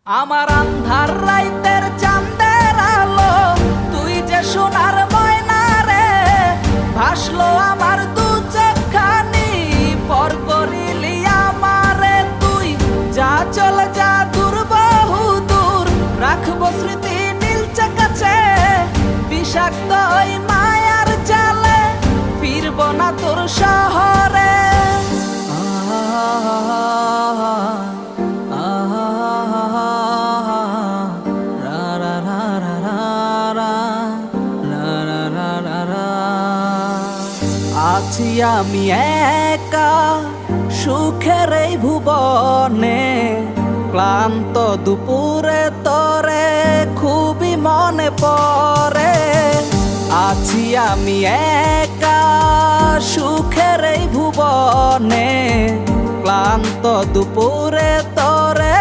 আমার আন্ধার রাইতের চাঁদের আলো, তুই যে সোনার ময়না রে, ভাসলো আমার দু চোখখানি, পর করিলি আমারে তুই। যা চলে যা দূর বহু দূর, রাখবো স্মৃতি নীলচে কাছে, বিষাক্ত ওই মায়ার জালে ফিরব না তোর শহরে। আছি আমি একা সুখের এই ভুবনে, ক্লান্ত দুপুরে তোরে খুবই মনে পড়ে। আছি আমি একা সুখের এই ভুবনে, ক্লান্ত দুপুরে তোরে